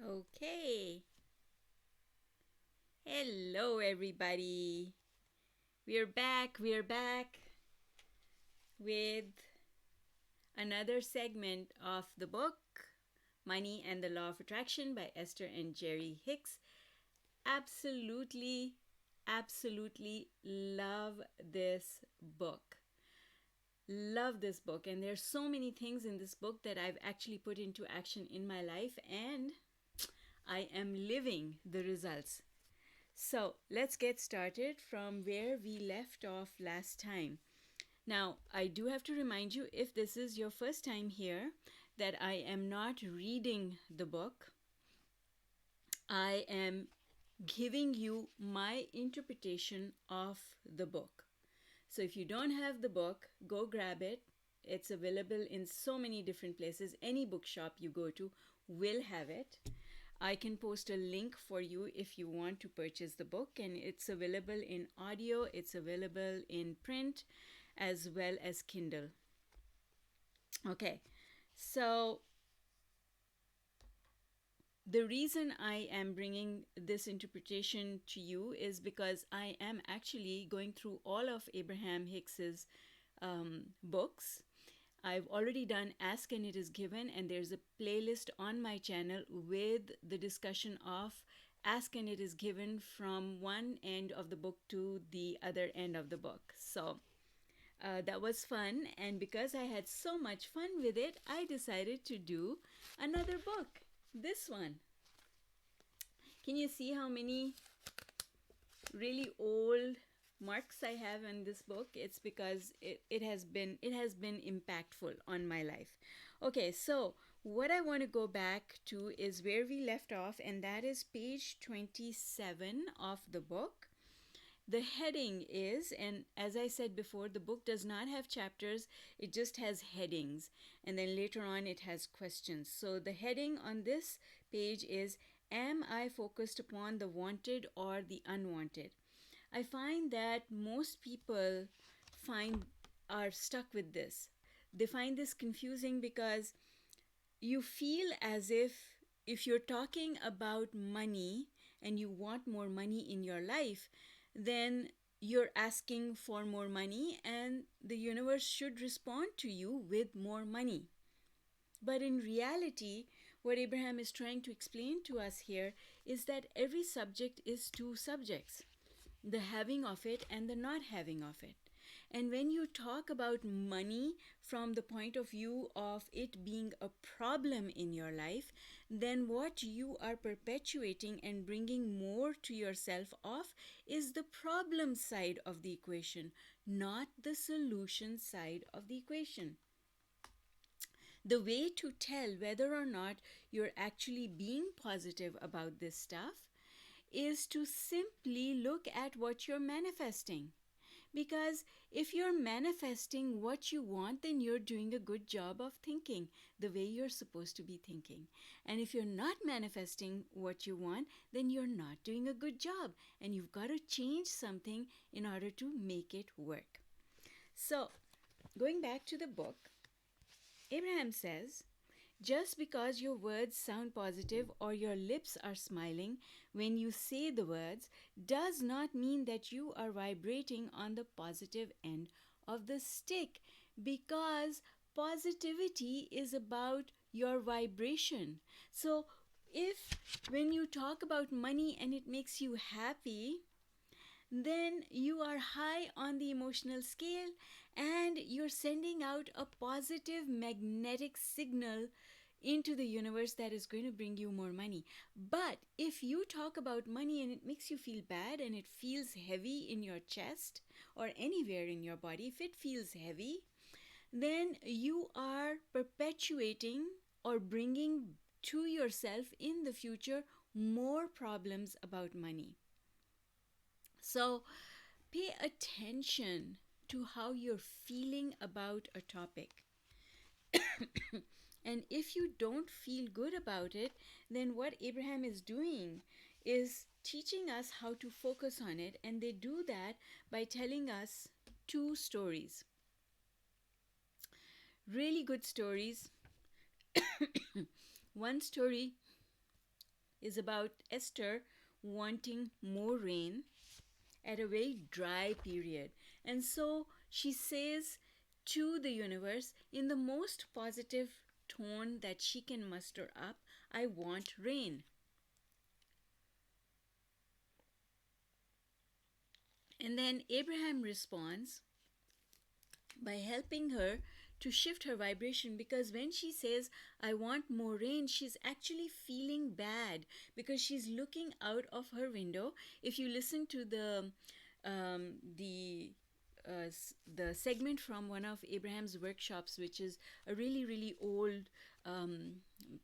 Okay. Hello, everybody. We're back with another segment of the book Money and the Law of Attraction by Esther and Jerry Hicks. Absolutely, absolutely love this book. Love this book. And there's so many things in this book that I've actually put into action in my life, and I am living the results. So let's get started from where we left off last time. Now, I do have to remind you, if this is your first time here, that I am not reading the book. I am giving you my interpretation of the book. So if you don't have the book, go grab it. It's available in so many different places. Any bookshop you go to will have it. I can post a link for you if you want to purchase the book, and it's available in audio, it's available in print, as well as Kindle. Okay, so the reason I am bringing this interpretation to you is because I am actually going through all of Abraham Hicks's books. I've already done Ask and It Is Given, and there's a playlist on my channel with the discussion of Ask and It Is Given from one end of the book to the other end of the book. So that was fun, and because I had so much fun with it, I decided to do another book, this one. Can you see how many really old marks I have in this book? It's because it has been impactful on my life. Okay, so what I want to go back to is where we left off, and that is page 27 of the book. The heading is, and as I said before, the book does not have chapters, it just has headings, and then later on it has questions. So the heading on this page is, Am I focused upon the wanted or the unwanted? I find that most people are stuck with this. They find this confusing because you feel as if you're talking about money and you want more money in your life, then you're asking for more money and the universe should respond to you with more money. But in reality, what Abraham is trying to explain to us here is that every subject is two subjects, the having of it and the not having of it. And when you talk about money from the point of view of it being a problem in your life, then what you are perpetuating and bringing more to yourself of is the problem side of the equation, not the solution side of the equation. The way to tell whether or not you're actually being positive about this stuff is to simply look at what you're manifesting. Because if you're manifesting what you want, then you're doing a good job of thinking the way you're supposed to be thinking. And if you're not manifesting what you want, then you're not doing a good job. And you've got to change something in order to make it work. So, going back to the book, Abraham says, just because your words sound positive or your lips are smiling when you say the words does not mean that you are vibrating on the positive end of the stick, because positivity is about your vibration. So if when you talk about money and it makes you happy, then you are high on the emotional scale and you're sending out a positive magnetic signal into the universe that is going to bring you more money. But if you talk about money and it makes you feel bad and it feels heavy in your chest or anywhere in your body, if it feels heavy, then you are perpetuating or bringing to yourself in the future more problems about money. So pay attention to how you're feeling about a topic. And if you don't feel good about it, then what Abraham is doing is teaching us how to focus on it. And they do that by telling us two stories. Really good stories. One story is about Esther wanting more rain at a very dry period. And so she says to the universe in the most positive tone that she can muster up, I want rain. And then Abraham responds by helping her to shift her vibration, because when she says I want more rain, she's actually feeling bad because she's looking out of her window. If you listen to um, the the segment from one of Abraham's workshops, which is a really old,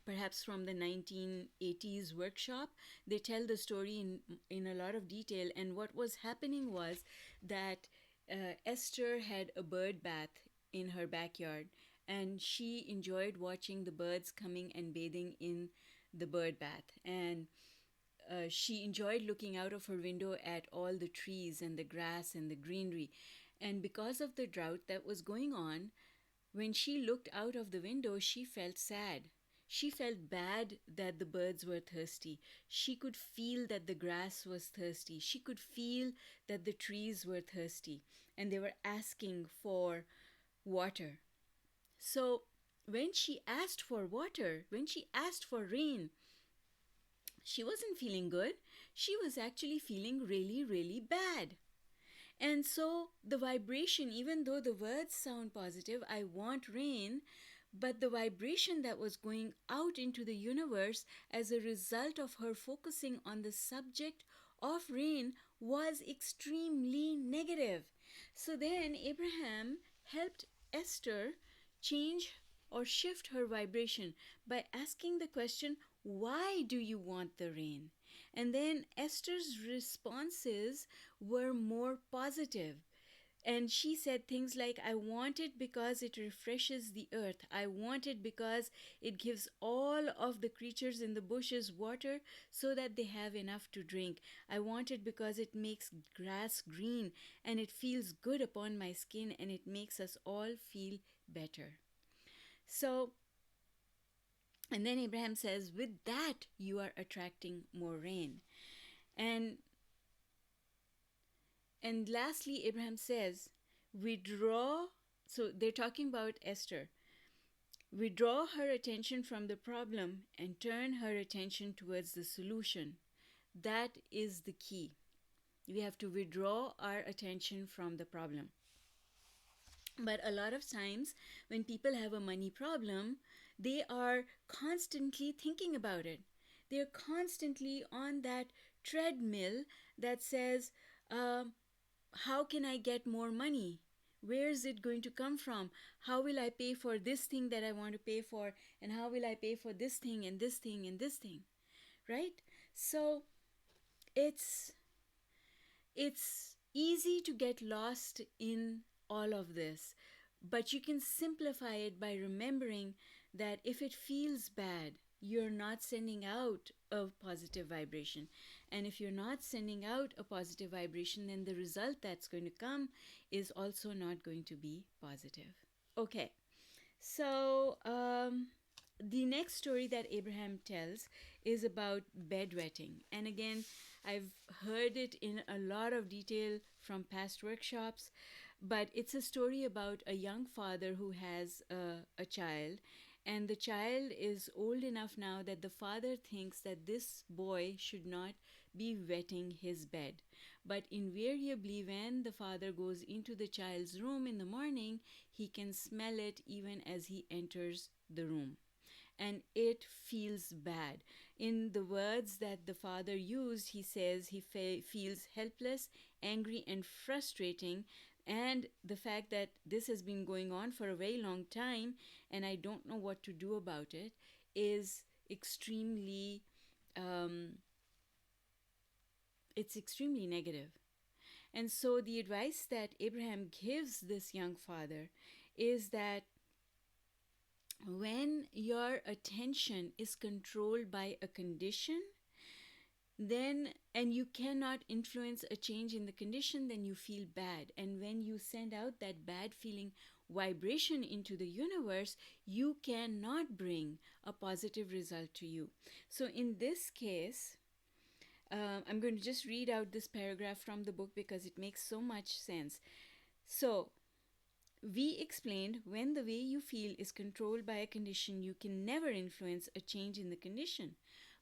perhaps from the 1980s workshop, they tell the story in a lot of detail. And what was happening was that Esther had a bird bath in her backyard, and she enjoyed watching the birds coming and bathing in the bird bath. And she enjoyed looking out of her window at all the trees and the grass and the greenery. And because of the drought that was going on, when she looked out of the window, she felt sad. She felt bad that the birds were thirsty. She could feel that the grass was thirsty. She could feel that the trees were thirsty and they were asking for water. So when she asked for water, when she asked for rain, she wasn't feeling good. She was actually feeling really bad. And so the vibration, even though the words sound positive, I want rain, but the vibration that was going out into the universe as a result of her focusing on the subject of rain was extremely negative. So then Abraham helped Esther change or shift her vibration by asking the question, why do you want the rain? And then Esther's responses were more positive. And she said things like, I want it because it refreshes the earth. I want it because it gives all of the creatures in the bushes water so that they have enough to drink. I want it because it makes grass green and it feels good upon my skin and it makes us all feel better. So, and then Abraham says, with that, you are attracting more rain. And lastly, Abraham says, withdraw. So they're talking about Esther. Withdraw her attention from the problem and turn her attention towards the solution. That is the key. We have to withdraw our attention from the problem. But a lot of times when people have a money problem, they are constantly thinking about it. They're constantly on that treadmill that says, how can I get more money? Where is it going to come from? How will I pay for this thing that I want to pay for? And how will I pay for this thing and this thing and this thing? Right? So it's easy to get lost in all of this, but you can simplify it by remembering that if it feels bad, you're not sending out a positive vibration. And if you're not sending out a positive vibration, then the result that's going to come is also not going to be positive. Okay, so the next story that Abraham tells is about bedwetting. And again, I've heard it in a lot of detail from past workshops, but it's a story about a young father who has a child, and the child is old enough now that the father thinks that this boy should not be wetting his bed. But invariably, when the father goes into the child's room in the morning, he can smell it even as he enters the room. And it feels bad. In the words that the father used, he says he feels helpless, angry, and frustrating. And the fact that this has been going on for a very long time and I don't know what to do about it is extremely, it's extremely negative. And so the advice that Abraham gives this young father is that when your attention is controlled by a condition, then and you cannot influence a change in the condition, then you feel bad. And when you send out that bad feeling vibration into the universe, you cannot bring a positive result to you. So in this case, I'm going to just read out this paragraph from the book because it makes so much sense. So we explained, when the way you feel is controlled by a condition, you can never influence a change in the condition.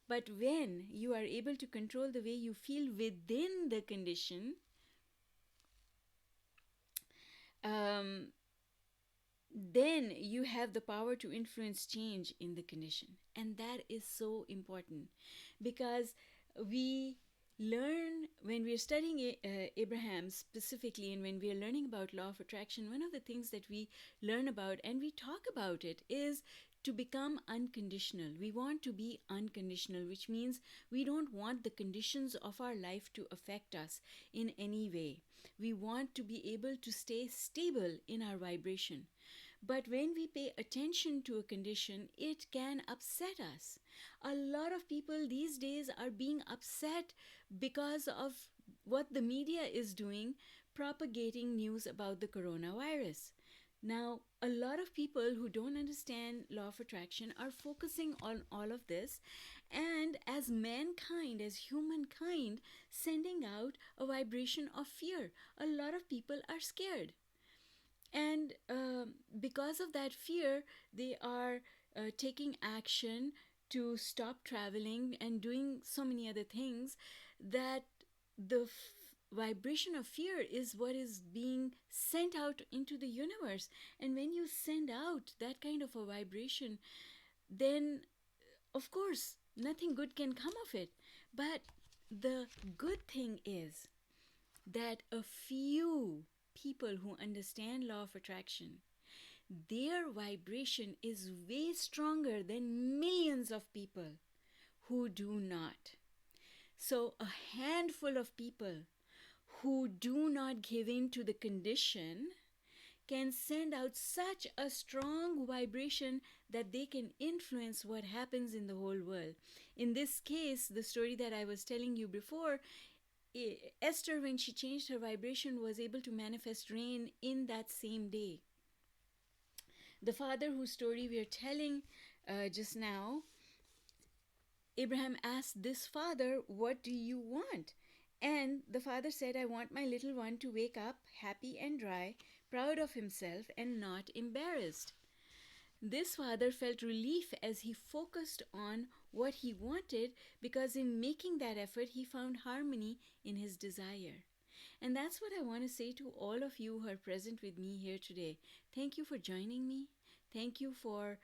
But when you are able to control the way you feel within the condition, um, then you have the power to influence change in the condition. And that is so important, because we learn when we are studying Abraham specifically, and when we are learning about law of attraction, one of the things that we learn about and we talk about it is to become unconditional. We want to be unconditional, which means we don't want the conditions of our life to affect us in any way. We want to be able to stay stable in our vibration. But when we pay attention to a condition, it can upset us. A lot of people these days are being upset because of what the media is doing, propagating news about the coronavirus. Now, a lot of people who don't understand law of attraction are focusing on all of this, and as mankind, as humankind, sending out a vibration of fear. A lot of people are scared. And because of that fear, they are taking action to stop traveling and doing so many other things, that the vibration of fear is what is being sent out into the universe. And when you send out that kind of a vibration, then of course nothing good can come of it. But the good thing is that a few people who understand law of attraction, their vibration is way stronger than millions of people who do not. So a handful of people who do not give in to the condition can send out such a strong vibration that they can influence what happens in the whole world. In this case, the story that I was telling you before, Esther, when she changed her vibration, was able to manifest rain in that same day. The father whose story we are telling just now, Abraham asked this father, "What do you want?" And the father said, "I want my little one to wake up happy and dry, proud of himself and not embarrassed." This father felt relief as he focused on what he wanted, because in making that effort, he found harmony in his desire. And that's what I want to say to all of you who are present with me here today. Thank you for joining me. Thank you for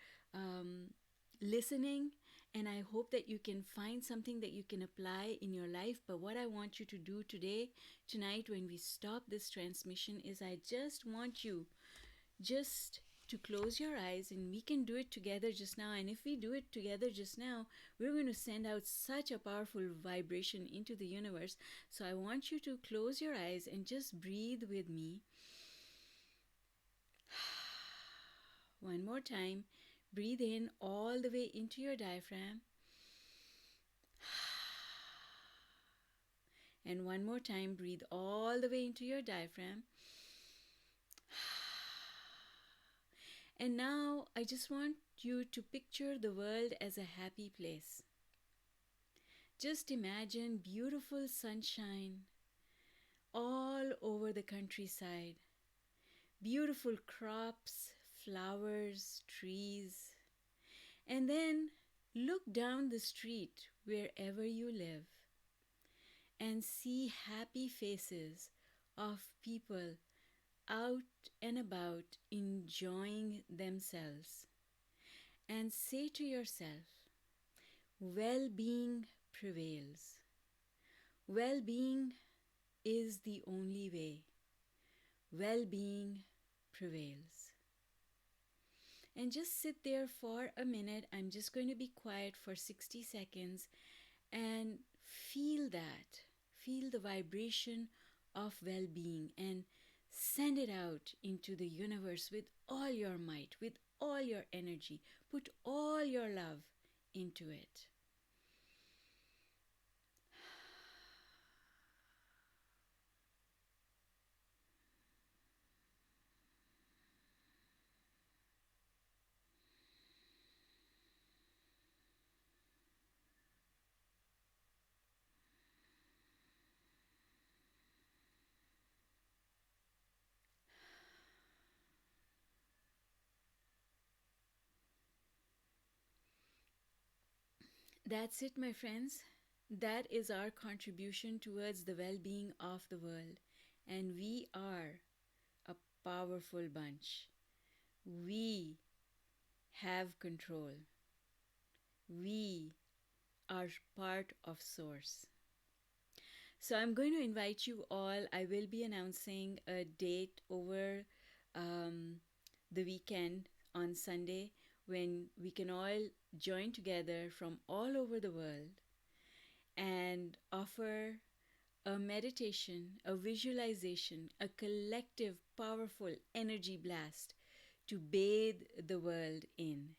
listening. And I hope that you can find something that you can apply in your life. But what I want you to do today, tonight, when we stop this transmission, is I just want you just to close your eyes, and we can do it together just now. And if we do it together just now, we're going to send out such a powerful vibration into the universe. So I want you to close your eyes and just breathe with me. One more time. Breathe in all the way into your diaphragm. And one more time, breathe all the way into your diaphragm. And now I just want you to picture the world as a happy place. Just imagine beautiful sunshine all over the countryside. Beautiful crops, flowers, trees. And then look down the street wherever you live and see happy faces of people out and about enjoying themselves. And say to yourself, well-being prevails. Well-being is the only way. Well-being prevails. And just sit there for a minute. I'm just going to be quiet for 60 seconds and feel that. Feel the vibration of well-being and send it out into the universe with all your might, with all your energy. Put all your love into it. That's it, my friends. That is our contribution towards the well being of the world. And we are a powerful bunch. We have control. We are part of Source. So I'm going to invite you all. I will be announcing a date over um, the weekend on Sunday when we can all join together from all over the world and offer a meditation, a visualization, a collective, powerful energy blast to bathe the world in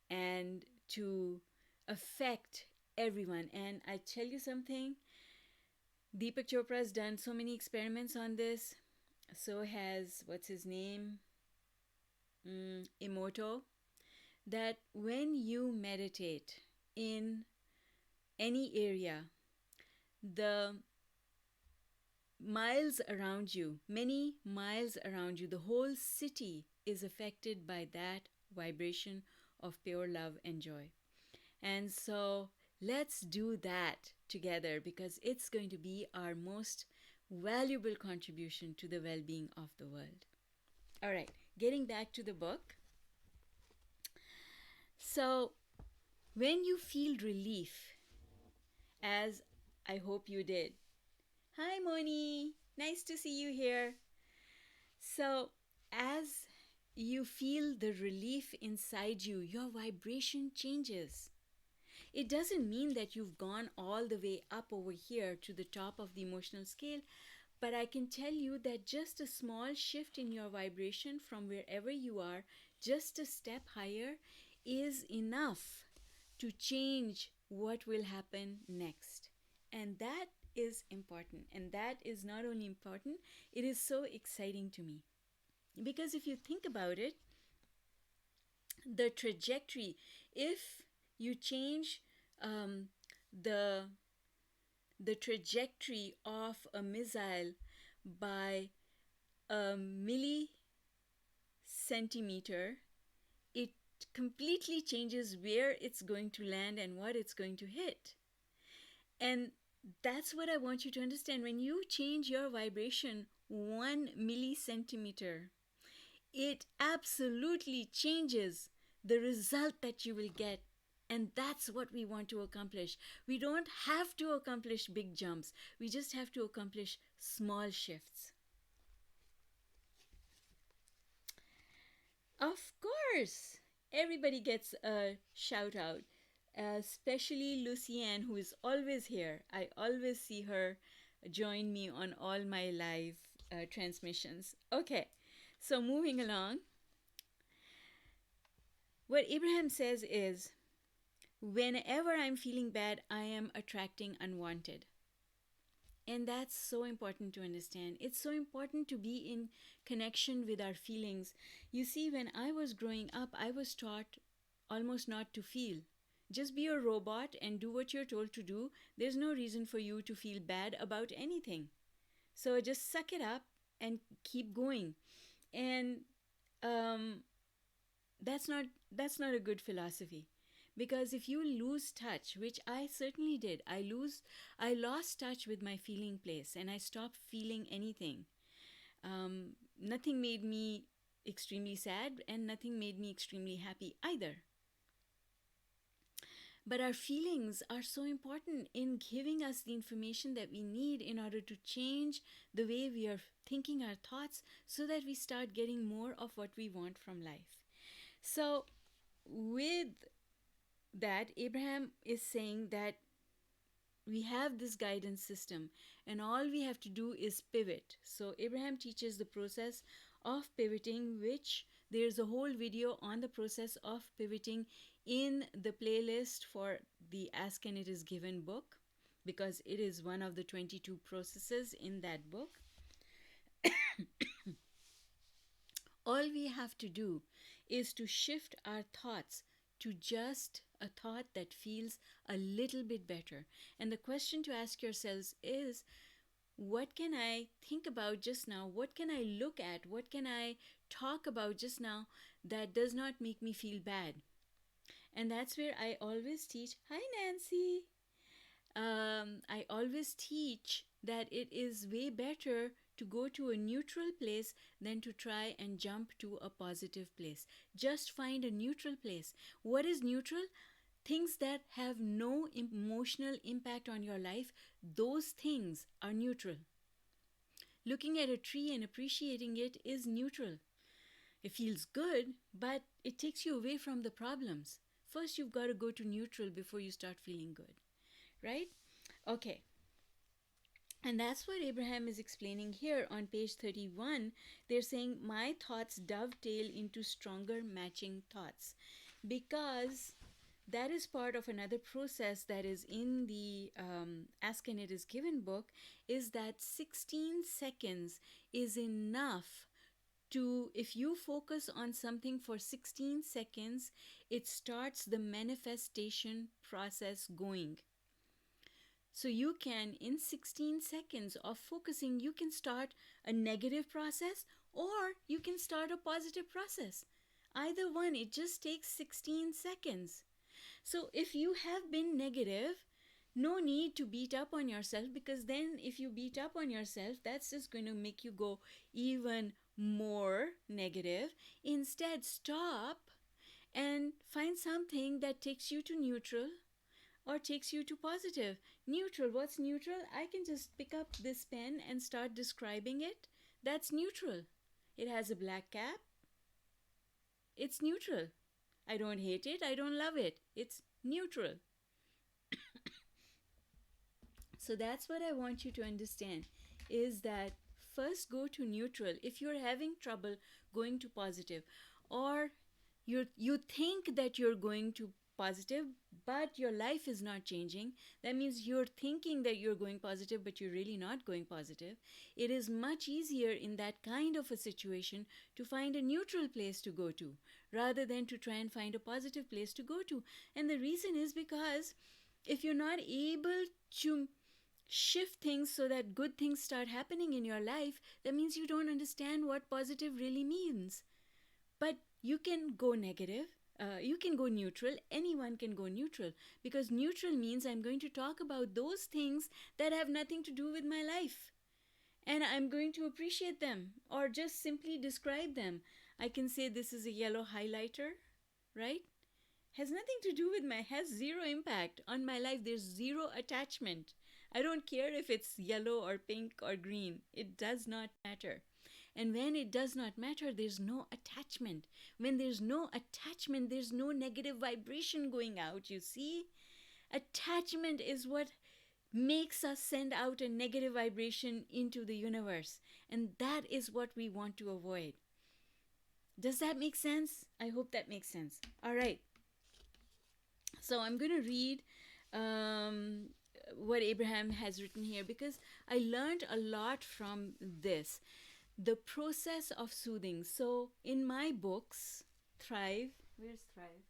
and to affect everyone. And I tell you something, Deepak Chopra has done so many experiments on this. So has, what's his name? Emoto. That when you meditate in any area, the miles around you, many miles around you, the whole city is affected by that vibration of pure love and joy. And so let's do that together because it's going to be our most valuable contribution to the well being of the world. All right, getting back to the book. So, when you feel relief, as I hope you did. Hi, Moni. Nice to see you here. So, as you feel the relief inside you, your vibration changes. It doesn't mean that you've gone all the way up over here to the top of the emotional scale, but I can tell you that just a small shift in your vibration from wherever you are, just a step higher, is enough to change what will happen next. And that is important. And that is not only important, it is so exciting to me. Because if you think about it, the trajectory, if you change the trajectory of a missile by a millicentimeter, it completely changes where it's going to land and what it's going to hit. And that's what I want you to understand. When you change your vibration 1 millicentimeter, it absolutely changes the result that you will get. And that's what we want to accomplish. We don't have to accomplish big jumps. We just have to accomplish small shifts. Of course, everybody gets a shout out, especially Lucianne, who is always here. I always see her join me on all my live transmissions. Okay, so moving along. What Abraham says is, whenever I'm feeling bad, I am attracting unwanted. And that's so important to understand. It's so important to be in connection with our feelings. You see, when I was growing up, I was taught almost not to feel. Just be a robot and do what you're told to do. There's no reason for you to feel bad about anything. So just suck it up and keep going. And that's not a good philosophy. Because if you lose touch, which I certainly did, I lost touch with my feeling place and I stopped feeling anything. Nothing made me extremely sad and nothing made me extremely happy either. But our feelings are so important in giving us the information that we need in order to change the way we are thinking our thoughts so that we start getting more of what we want from life. So, with that, Abraham is saying that we have this guidance system and all we have to do is pivot. So Abraham teaches the process of pivoting, which there's a whole video on the process of pivoting in the playlist for the Ask and It Is Given book, because it is one of the 22 processes in that book. All we have to do is to shift our thoughts to just a thought that feels a little bit better. And the question to ask yourselves is, what can I think about just now? What can I look at? What can I talk about just now that does not make me feel bad? And that's where I always teach. Hi, Nancy. I always teach that it is way better to go to a neutral place than to try and jump to a positive place. Just find a neutral place. What is neutral? Things that have no emotional impact on your life, those things are neutral. Looking at a tree and appreciating it is neutral. It feels good, but it takes you away from the problems. First, you've got to go to neutral before you start feeling good, right? Okay. And that's what Abraham is explaining here on page 31. They're saying, my thoughts dovetail into stronger matching thoughts. Because that is part of another process that is in the Ask and It Is Given book, is that 16 seconds is enough to, if you focus on something for 16 seconds, it starts the manifestation process going. So you can, in 16 seconds of focusing, you can start a negative process or you can start a positive process. Either one, it just takes 16 seconds. So if you have been negative, no need to beat up on yourself, because then if you beat up on yourself, that's just going to make you go even more negative. Instead, stop and find something that takes you to neutral or takes you to positive. Neutral, what's neutral? I can just pick up this pen and start describing it. That's neutral. It has a black cap. It's neutral. I don't hate it. I don't love it. It's neutral. So that's what I want you to understand, is that first go to neutral. If you're having trouble going to positive, or you think that you're going to positive but your life is not changing, that means you're thinking that you're going positive but you're really not going positive. It is much easier in that kind of a situation to find a neutral place to go to rather than to try and find a positive place to go to. And the reason is because if you're not able to shift things so that good things start happening in your life, that means you don't understand what positive really means. But you can go negative, you can go neutral, anyone can go neutral, because neutral means I'm going to talk about those things that have nothing to do with my life and I'm going to appreciate them or just simply describe them. I can say this is a yellow highlighter, right? Has nothing to do with has zero impact on my life. There's zero attachment. I don't care if it's yellow or pink or green. It does not matter. And when it does not matter, there's no attachment. When there's no attachment, there's no negative vibration going out, you see? Attachment is what makes us send out a negative vibration into the universe. And that is what we want to avoid. Does that make sense? I hope that makes sense. All right. So I'm going to read what Abraham has written here, because I learned a lot from this. The process of soothing. So in my books, Thrive, where's Thrive?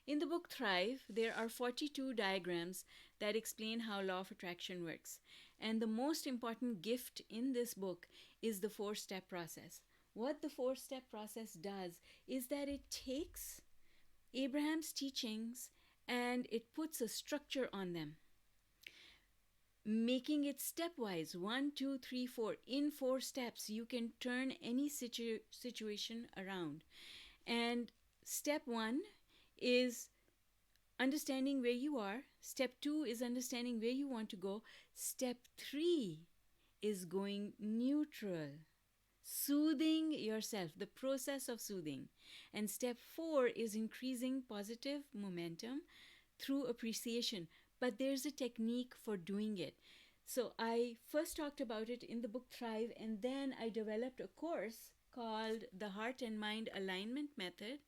In the book Thrive, there are 42 diagrams that explain how law of attraction works. And the most important gift in this book is the 4-step process. What the 4-step process does is that it takes Abraham's teachings and it puts a structure on them, making it stepwise. 1, 2, 3, 4. In 4 steps, you can turn any situation around. And step 1 is understanding where you are. Step 2 is understanding where you want to go. Step 3 is going neutral, soothing yourself, the process of soothing. And step 4 is increasing positive momentum through appreciation. But there's a technique for doing it. So I first talked about it in the book Thrive, and then I developed a course called the Heart and Mind Alignment Method.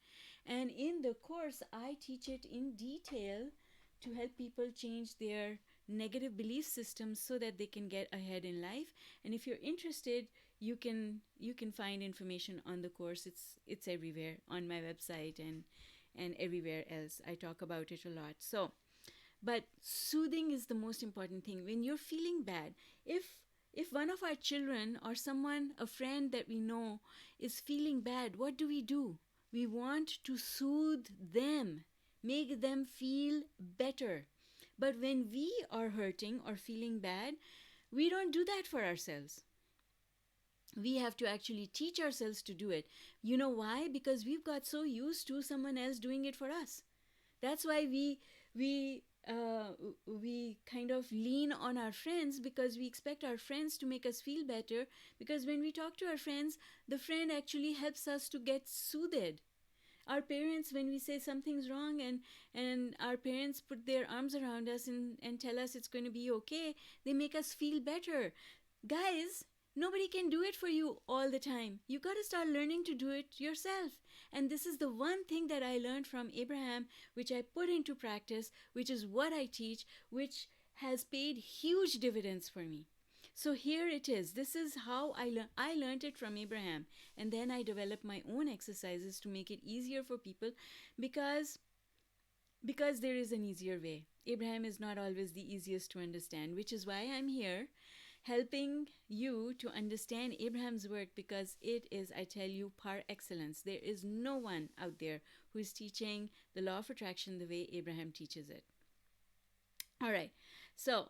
And in the course, I teach it in detail to help people change their negative belief systems so that they can get ahead in life. And if you're interested, you can find information on the course. It's everywhere on my website and everywhere else. I talk about it a lot. So, but soothing is the most important thing. When you're feeling bad, if If one of our children or someone, a friend that we know, is feeling bad, what do? We want to soothe them, make them feel better. But when we are hurting or feeling bad, we don't do that for ourselves. We have to actually teach ourselves to do it. You know why? Because we've got so used to someone else doing it for us. That's why we kind of lean on our friends, because we expect our friends to make us feel better. Because when we talk to our friends, the friend actually helps us to get soothed. Our parents, when we say something's wrong, and our parents put their arms around us and tell us it's going to be okay, they make us feel better. Guys, nobody can do it for you all the time. You got to start learning to do it yourself. And this is the one thing that I learned from Abraham, which I put into practice, which is what I teach, which has paid huge dividends for me. So here it is. This is how I learned it from Abraham. And then I developed my own exercises to make it easier for people, because there is an easier way. Abraham is not always the easiest to understand, which is why I'm here helping you to understand Abraham's work, because it is, I tell you, par excellence. There is no one out there who is teaching the law of attraction the way Abraham teaches it. All right. So,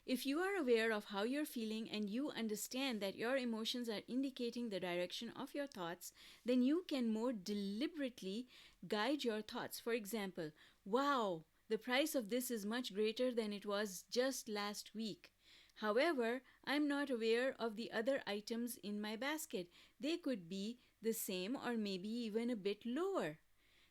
if you are aware of how you're feeling and you understand that your emotions are indicating the direction of your thoughts, then you can more deliberately guide your thoughts. For example, wow, the price of this is much greater than it was just last week. However, I'm not aware of the other items in my basket. They could be the same or maybe even a bit lower.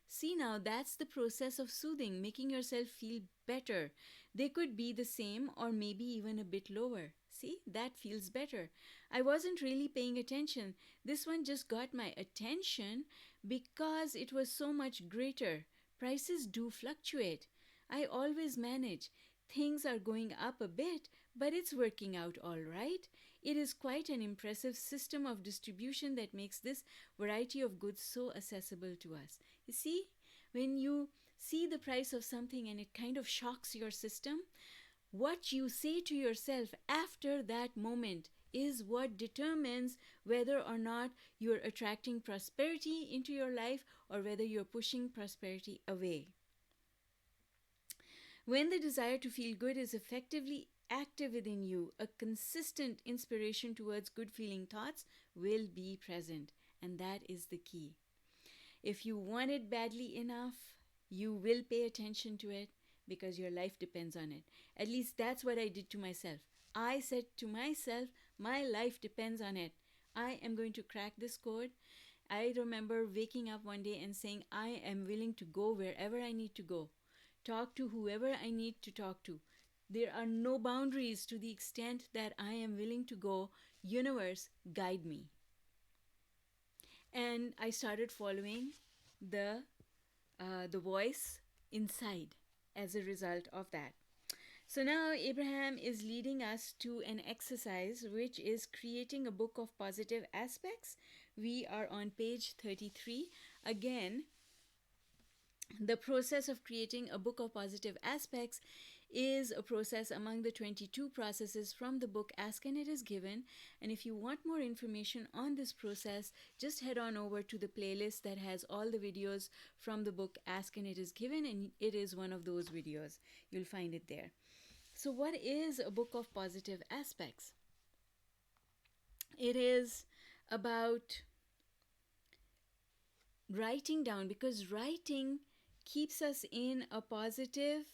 See, now that's the process of soothing, making yourself feel better. They could be the same or maybe even a bit lower. See, that feels better. I wasn't really paying attention. This one just got my attention because it was so much greater. Prices do fluctuate. I always manage. Things are going up a bit, but it's working out all right. It is quite an impressive system of distribution that makes this variety of goods so accessible to us. You see, when you see the price of something and it kind of shocks your system, what you say to yourself after that moment is what determines whether or not you're attracting prosperity into your life or whether you're pushing prosperity away. When the desire to feel good is effectively active within you, a consistent inspiration towards good feeling thoughts will be present. And that is the key. If you want it badly enough, you will pay attention to it because your life depends on it. At least that's what I did to myself. I said to myself, my life depends on it. I am going to crack this code. I remember waking up one day and saying, I am willing to go wherever I need to go. Talk to whoever I need to talk to. There are no boundaries to the extent that I am willing to go. Universe, guide me. And I started following the voice inside as a result of that. So now Abraham is leading us to an exercise which is creating a book of positive aspects. We are on page 33. Again, the process of creating a book of positive aspects is a process among the 22 processes from the book Ask and It Is Given. And if you want more information on this process, just head on over to the playlist that has all the videos from the book Ask and It Is Given, and it is one of those videos. You'll find it there. So what is a book of positive aspects? It is about writing down, because writing keeps us in a positive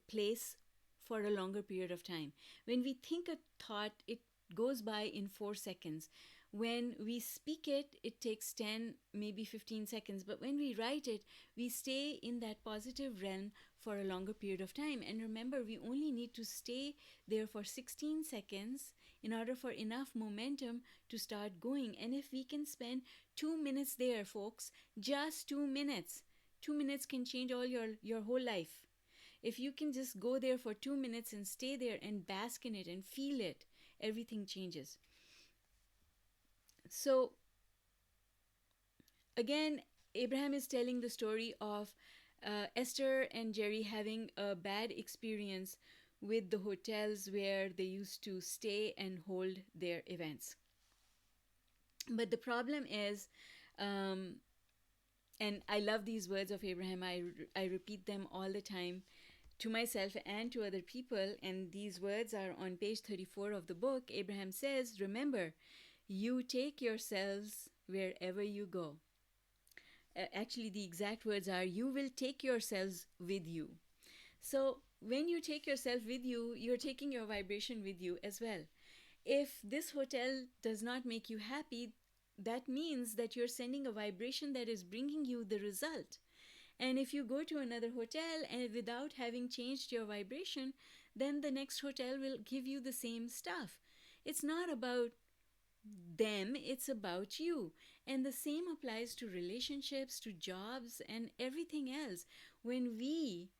place for a longer period of time. When we think a thought, it goes by in 4 seconds. When we speak it, it takes 10, maybe 15 seconds. But when we write it, we stay in that positive realm for a longer period of time. And remember, we only need to stay there for 16 seconds in order for enough momentum to start going. And if we can spend 2 minutes there, folks, just 2 minutes, 2 minutes can change all your whole life. If you can just go there for 2 minutes and stay there and bask in it and feel it, everything changes. So again, Abraham is telling the story of Esther and Jerry having a bad experience with the hotels where they used to stay and hold their events. But the problem is, um, and I love these words of Abraham. I repeat them all the time to myself and to other people. And these words are on page 34 of the book. Abraham says, remember, you take yourselves wherever you go. Actually, the exact words are, you will take yourselves with you. So when you take yourself with you, you're taking your vibration with you as well. If this hotel does not make you happy, that means that you're sending a vibration that is bringing you the result. And if you go to another hotel and without having changed your vibration, then the next hotel will give you the same stuff. It's not about them, it's about you. And the same applies to relationships, to jobs, and everything else. When we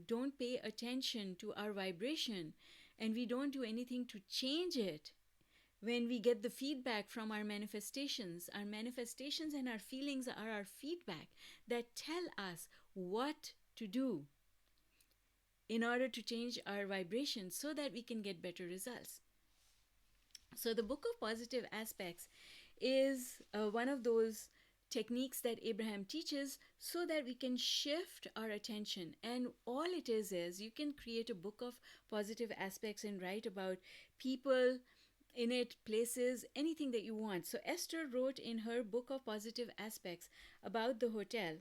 don't pay attention to our vibration and we don't do anything to change it, when we get the feedback from our manifestations and our feelings are our feedback that tell us what to do in order to change our vibration so that we can get better results. So the book of positive aspects is one of those techniques that Abraham teaches so that we can shift our attention. And all it is you can create a book of positive aspects and write about people in it, places, anything that you want. So Esther wrote in her book of positive aspects about the hotel,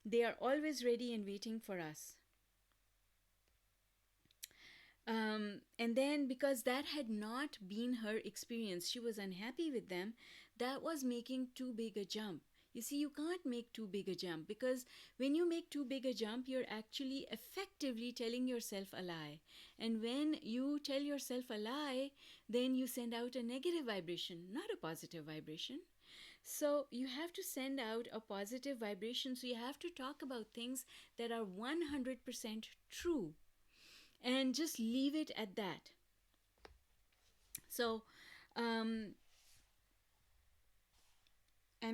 they are always ready and waiting for us. And then, because that had not been her experience, she was unhappy with them. That was making too big a jump. You see, you can't make too big a jump, because when you make too big a jump, you're actually effectively telling yourself a lie. And when you tell yourself a lie, then you send out a negative vibration, not a positive vibration. So you have to send out a positive vibration. So you have to talk about things that are 100% true and just leave it at that. So I'm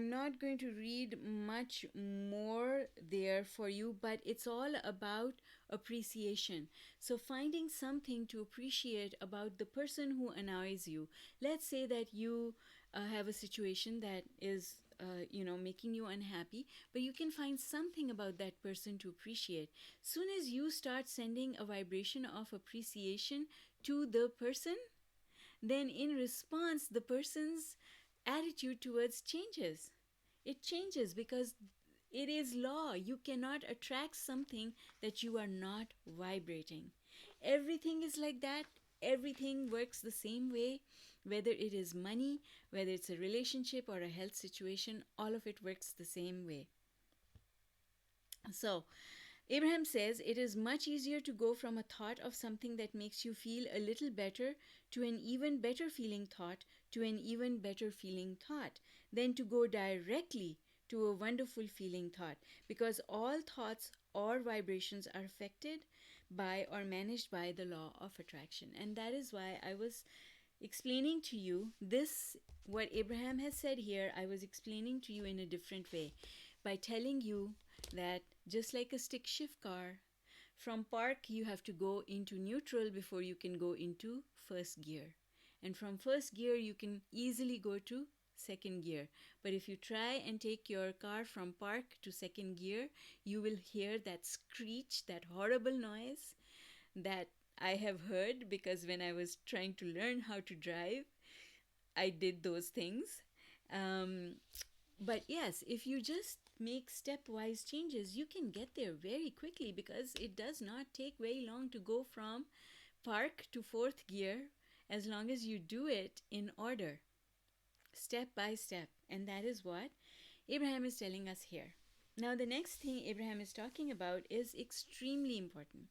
not going to read much more there for you, but it's all about appreciation. So finding something to appreciate about the person who annoys you. Let's say that you have a situation that is making you unhappy, but you can find something about that person to appreciate. Soon as you start sending a vibration of appreciation to the person, then in response, the person's attitude towards changes. It changes because it is law. You cannot attract something that you are not vibrating. Everything is like that. Everything works the same way. Whether it is money, whether it's a relationship or a health situation, all of it works the same way. So, Abraham says it is much easier to go from a thought of something that makes you feel a little better to an even better feeling thought to an even better feeling thought than to go directly to a wonderful feeling thought, because all thoughts or vibrations are affected by or managed by the law of attraction. And that is why I was explaining to you this, what Abraham has said here, I was explaining to you in a different way by telling you that just like a stick shift car, from park you have to go into neutral before you can go into first gear. And from first gear you can easily go to second gear. But if you try and take your car from park to second gear, you will hear that screech, that horrible noise that I have heard, because when I was trying to learn how to drive, I did those things. But yes, if you just make stepwise changes, you can get there very quickly, because it does not take very long to go from park to fourth gear, as long as you do it in order, step by step. And that is what Abraham is telling us here. Now, the next thing Abraham is talking about is extremely important.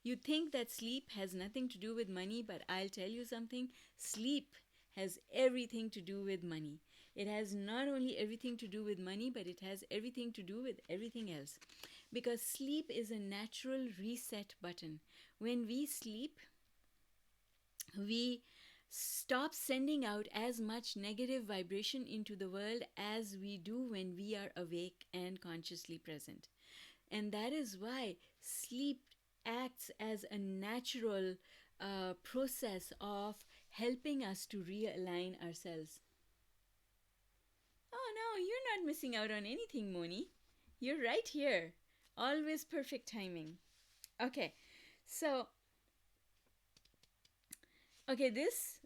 You think that sleep has nothing to do with money, but I'll tell you something. Sleep has everything to do with money. It has not only everything to do with money, but it has everything to do with everything else. Because sleep is a natural reset button. When we sleep, we stop sending out as much negative vibration into the world as we do when we are awake and consciously present. And that is why sleep acts as a natural process of helping us to realign ourselves. Oh no, you're not missing out on anything, Moni. You're right here. Always perfect timing. Okay, so, okay, this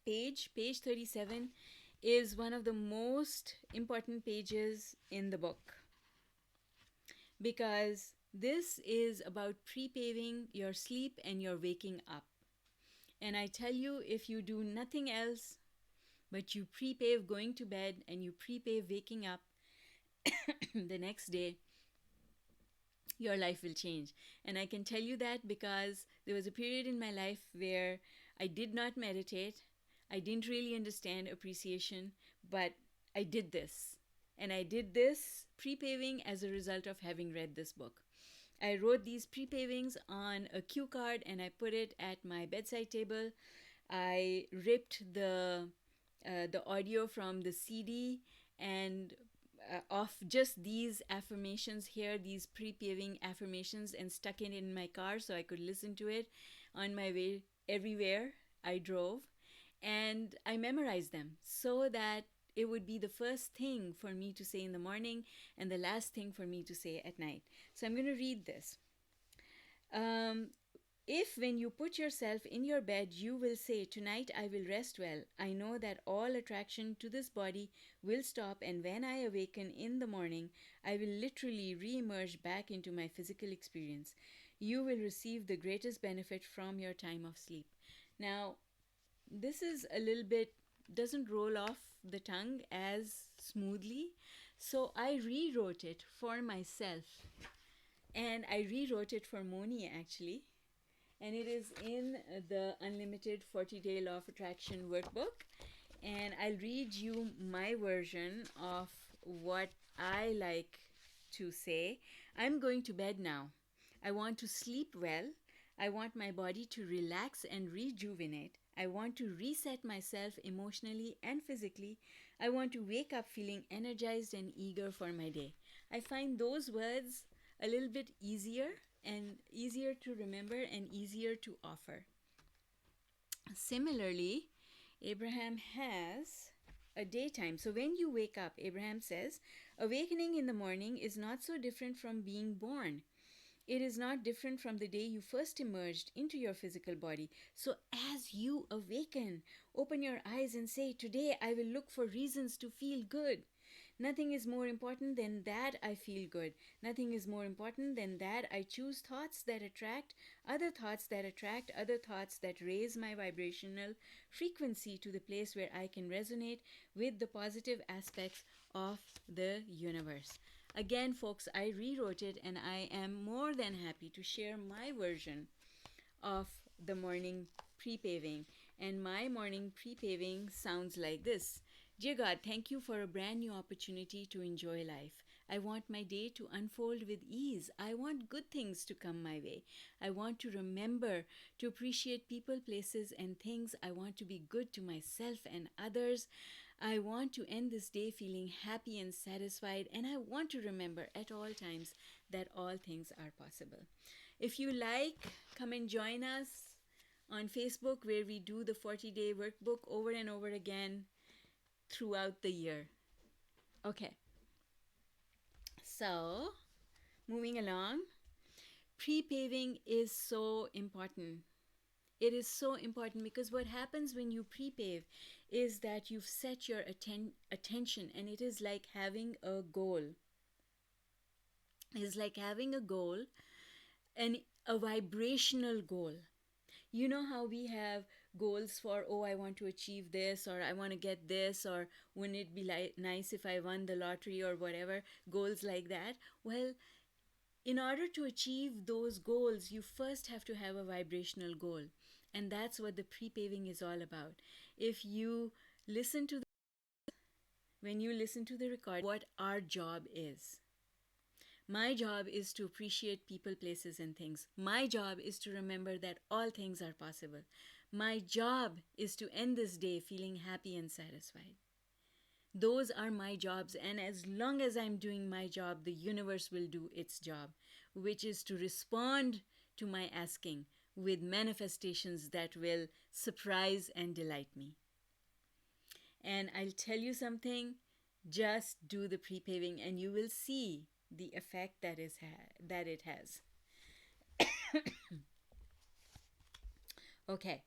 page 37, is one of the most important pages in the book because this is about pre-paving your sleep and your waking up. And I tell you, if you do nothing else but you pre-pave going to bed and you pre-pave waking up the next day, your life will change. And I can tell you that because there was a period in my life where I did not meditate. I didn't really understand appreciation, but I did this. And I did this pre-paving as a result of having read this book. I wrote these pre-pavings on a cue card and I put it at my bedside table. I ripped the audio from the CD and of just these affirmations here, these pre-paving affirmations, and stuck it in my car so I could listen to it on my way everywhere I drove. And I memorized them so that it would be the first thing for me to say in the morning and the last thing for me to say at night. So I'm going to read this. If when you put yourself in your bed, you will say, "Tonight I will rest well. I know that all attraction to this body will stop, and when I awaken in the morning, I will literally re-emerge back into my physical experience. You will receive the greatest benefit from your time of sleep." Now, this is a little bit, doesn't roll off the tongue as smoothly. So I rewrote it for myself. And I rewrote it for Moni actually. And it is in the Unlimited 40-Day Law of Attraction workbook. And I'll read you my version of what I like to say. I'm going to bed now. I want to sleep well. I want my body to relax and rejuvenate. I want to reset myself emotionally and physically. I want to wake up feeling energized and eager for my day. I find those words a little bit easier and easier to remember and easier to offer. Similarly, Abraham has a daytime. So when you wake up, Abraham says, awakening in the morning is not so different from being born. It is not different from the day you first emerged into your physical body. So as you awaken, open your eyes and say, "Today I will look for reasons to feel good." Nothing is more important than that I feel good. Nothing is more important than that I choose thoughts that attract other thoughts that attract other thoughts that raise my vibrational frequency to the place where I can resonate with the positive aspects of the universe. Again, folks, I rewrote it and I am more than happy to share my version of the morning pre-paving. And my morning pre-paving sounds like this. Dear God, thank you for a brand new opportunity to enjoy life. I want my day to unfold with ease. I want good things to come my way. I want to remember to appreciate people, places, and things. I want to be good to myself and others. I want to end this day feeling happy and satisfied, and I want to remember at all times that all things are possible. If you like, come and join us on Facebook where we do the 40-day workbook over and over again throughout the year. Okay. So, moving along, pre-paving is so important. It is so important because what happens when you pre-pave is that you've set your attention, and it is like having a goal. It's like having a goal, and a vibrational goal. You know how we have goals for, oh, I want to achieve this, or I want to get this, or wouldn't it be nice if I won the lottery, or whatever, goals like that. Well, in order to achieve those goals, you first have to have a vibrational goal. And that's what the pre-paving is all about. If you listen to when you listen to the record, what our job is. My job is to appreciate people, places, and things. My job is to remember that all things are possible. My job is to end this day feeling happy and satisfied. Those are my jobs. And as long as I'm doing my job, the universe will do its job, which is to respond to my asking with manifestations that will surprise and delight me. And I'll tell you something, just do the pre-paving and you will see the effect that it has. Okay.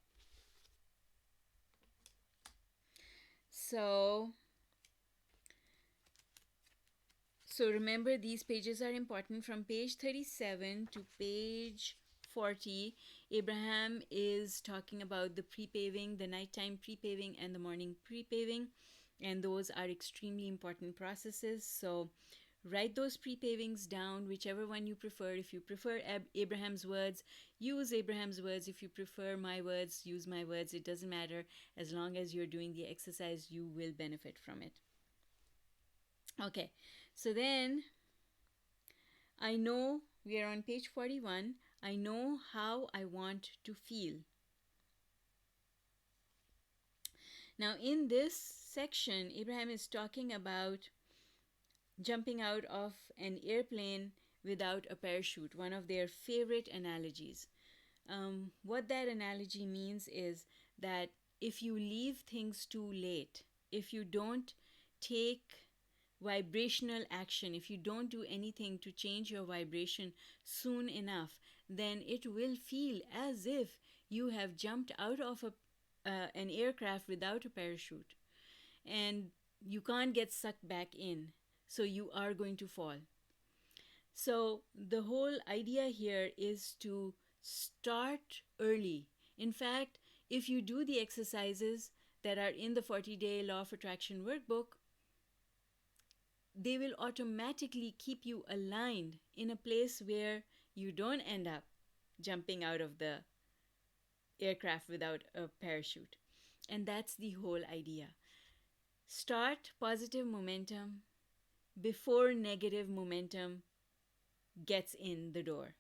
So remember, these pages are important. From page 37 to page 40, Abraham is talking about the pre-paving, the nighttime pre-paving and the morning pre-paving, and those are extremely important processes. So write those pre-pavings down, whichever one you prefer. If you prefer Abraham's words, use Abraham's words. If you prefer my words, use my words. It doesn't matter. As long as you're doing the exercise, you will benefit from it. Okay, so then I know we are on page 41. I know how I want to feel. Now, in this section, Abraham is talking about jumping out of an airplane without a parachute, one of their favorite analogies. What that analogy means is that if you leave things too late, if you don't take vibrational action, if you don't do anything to change your vibration soon enough, then it will feel as if you have jumped out of an aircraft without a parachute and you can't get sucked back in. So you are going to fall. So the whole idea here is to start early. In fact, if you do the exercises that are in the 40-day Law of Attraction workbook, they will automatically keep you aligned in a place where you don't end up jumping out of the aircraft without a parachute. And that's the whole idea. Start positive momentum before negative momentum gets in the door.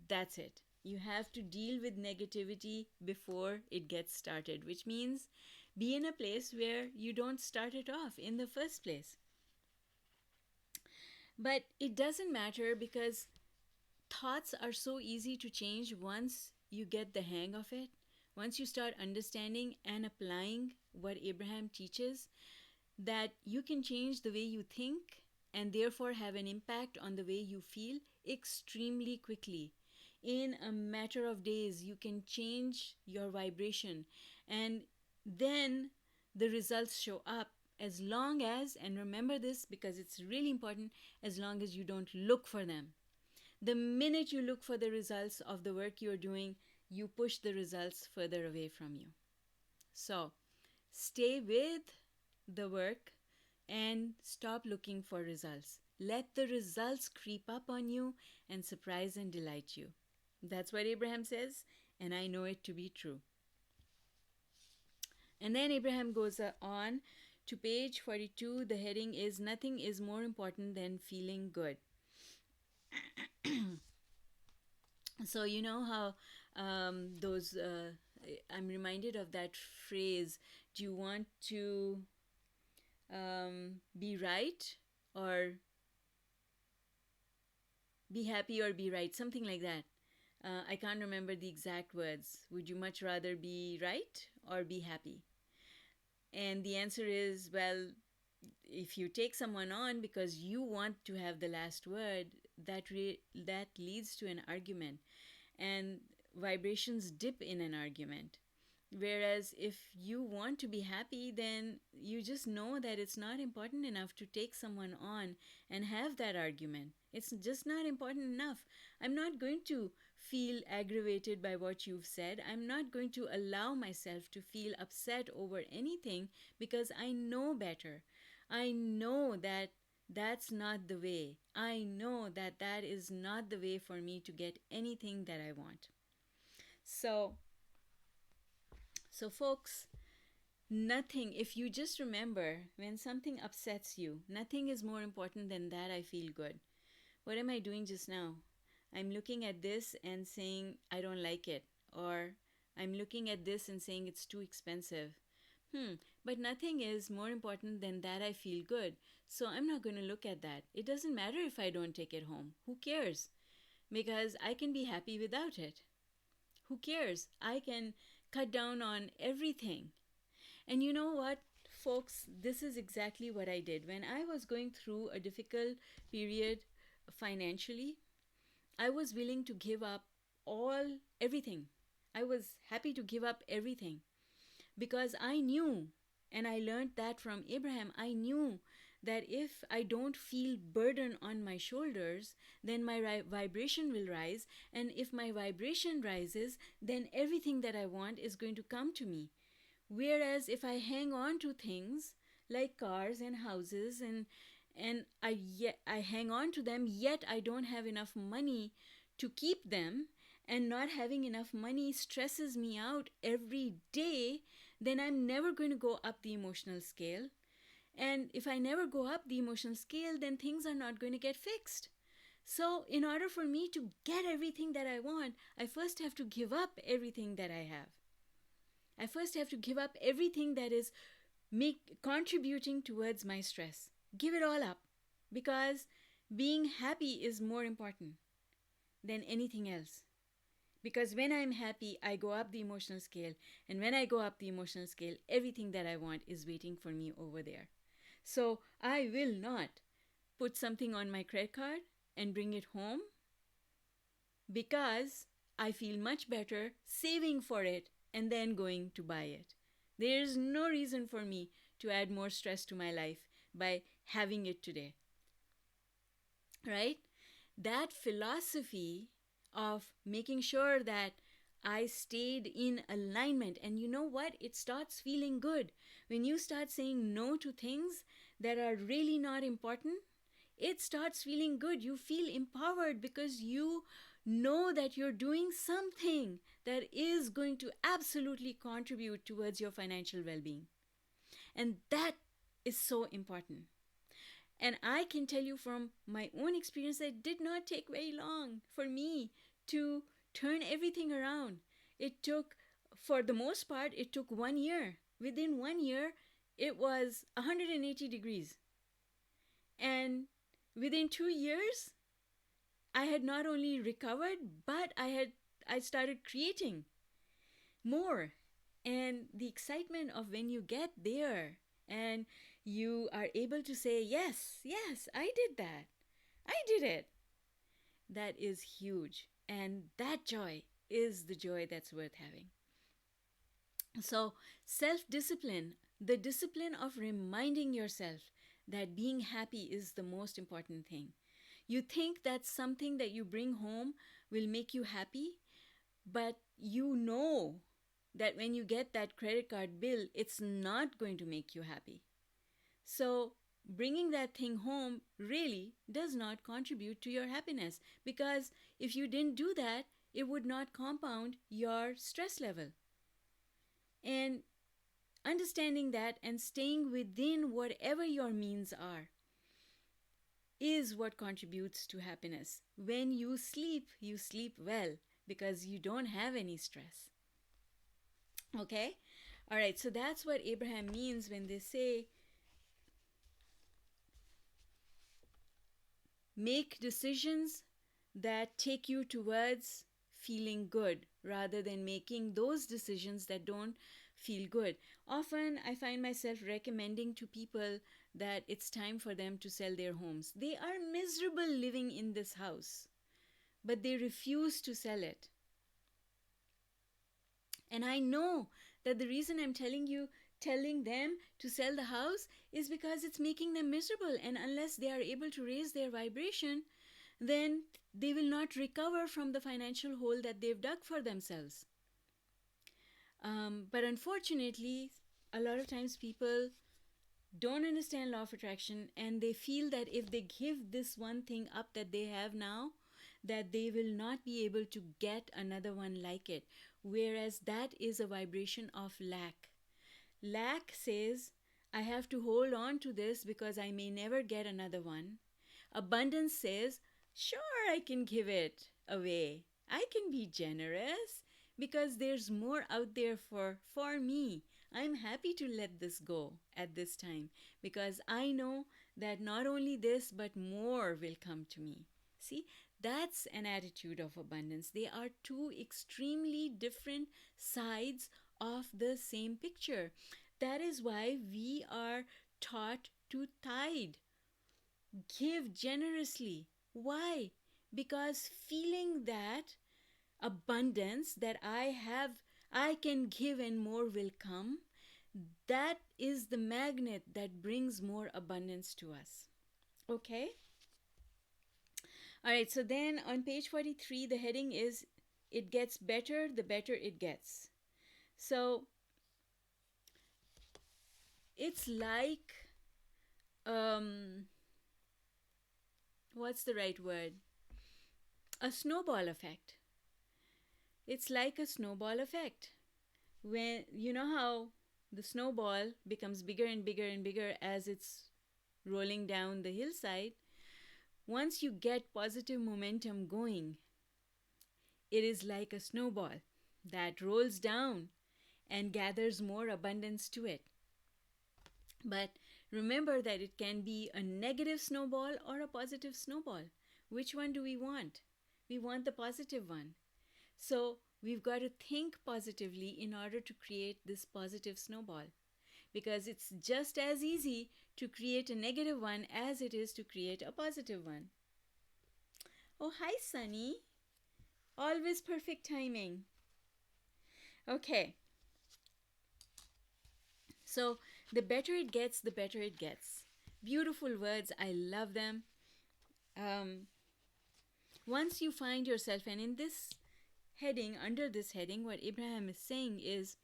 That's it. You have to deal with negativity before it gets started, which means be in a place where you don't start it off in the first place. But it doesn't matter because thoughts are so easy to change once you get the hang of it. Once you start understanding and applying what Abraham teaches, that you can change the way you think and therefore have an impact on the way you feel extremely quickly. In a matter of days, you can change your vibration, and then the results show up, as long as, and remember this because it's really important, as long as you don't look for them. The minute you look for the results of the work you're doing, you push the results further away from you. So stay with the work and stop looking for results. Let the results creep up on you and surprise and delight you. That's what Abraham says, and I know it to be true. And then Abraham goes on to page 42. The heading is Nothing is More Important Than Feeling Good. So you know how I'm reminded of that phrase, do you want to be right or be happy or be right, something like that. I can't remember the exact words. Would you much rather be right or be happy? And the answer is, well, if you take someone on because you want to have the last word, that leads to an argument, and vibrations dip in an argument. Whereas if you want to be happy, then you just know that it's not important enough to take someone on and have that argument. It's just not important enough. I'm not going to feel aggravated by what you've said. I'm not going to allow myself to feel upset over anything because I know better. I know that that's not the way. I know that that is not the way for me to get anything that I want. So folks, nothing, if you just remember, when something upsets you, nothing is more important than that I feel good. What am I doing just now? I'm looking at this and saying I don't like it, or I'm looking at this and saying it's too expensive. Hmm, but nothing is more important than that I feel good. So I'm not going to look at that. It doesn't matter if I don't take it home. Who cares? Because I can be happy without it. Who cares? I can cut down on everything. And you know what, folks? This is exactly what I did. When I was going through a difficult period financially, I was willing to give up everything. I was happy to give up everything because I knew, and I learned that from Abraham, I knew that if I don't feel burden on my shoulders, then my vibration will rise. And if my vibration rises, then everything that I want is going to come to me. Whereas if I hang on to things like cars and houses and I hang on to them, yet I don't have enough money to keep them, and not having enough money stresses me out every day, then I'm never going to go up the emotional scale. And if I never go up the emotional scale, then things are not going to get fixed. So, in order for me to get everything that I want, I first have to give up everything that I have. I first have to give up everything that is contributing towards my stress. Give it all up, because being happy is more important than anything else. Because when I'm happy, I go up the emotional scale. And when I go up the emotional scale, everything that I want is waiting for me over there. So I will not put something on my credit card and bring it home, because I feel much better saving for it and then going to buy it. There is no reason for me to add more stress to my life by having it today. Right? That philosophy of making sure that I stayed in alignment, and you know what? It starts feeling good. When you start saying no to things that are really not important, it starts feeling good. You feel empowered because you know that you're doing something that is going to absolutely contribute towards your financial well being. And that is so important. And I can tell you from my own experience that it did not take very long for me to turn everything around. It took, for the most part, it took 1 year. Within 1 year, it was 180 degrees. And within 2 years, I had not only recovered, but I started creating more. And the excitement of when you get there and you are able to say, yes, yes, I did that. I did it. That is huge. And that joy is the joy that's worth having. So, self discipline, the discipline of reminding yourself that being happy is the most important thing. You think that something that you bring home will make you happy, but you know that when you get that credit card bill, it's not going to make you happy. So, bringing that thing home really does not contribute to your happiness, because if you didn't do that, it would not compound your stress level. And understanding that and staying within whatever your means are is what contributes to happiness. When you sleep well because you don't have any stress. Okay? All right, so that's what Abraham means when they say make decisions that take you towards feeling good rather than making those decisions that don't feel good. Often I find myself recommending to people that it's time for them to sell their homes. They are miserable living in this house, but they refuse to sell it. And I know that the reason I'm telling them to sell the house is because it's making them miserable. And unless they are able to raise their vibration, then they will not recover from the financial hole that they've dug for themselves. But unfortunately, a lot of times people don't understand law of attraction, and they feel that if they give this one thing up that they have now, that they will not be able to get another one like it. Whereas that is a vibration of lack. Lack says, I have to hold on to this because I may never get another one. Abundance says, sure, I can give it away. I can be generous because there's more out there for me. I'm happy to let this go at this time because I know that not only this but more will come to me. See, that's an attitude of abundance. They are two extremely different sides of the same picture. That is why we are taught to tithe, give generously. Why? Because feeling that abundance that I can give and more will come, that is the magnet that brings more abundance to us. Okay? All right, so then on page 43, the heading is It Gets Better the Better It Gets. So it's like, um, what's the right word? A snowball effect. It's like a snowball effect. When you know how the snowball becomes bigger and bigger and bigger as it's rolling down the hillside, once you get positive momentum going, it is like a snowball that rolls down and gathers more abundance to it. But remember that it can be a negative snowball or a positive snowball. Which one do we want? We want the positive one. So we've got to think positively in order to create this positive snowball. Because it's just as easy to create a negative one as it is to create a positive one. Oh, hi, Sunny. Always perfect timing. Okay. So the better it gets, the better it gets. Beautiful words. I love them. Once you find yourself, and in this heading, under this heading, what Abraham is saying is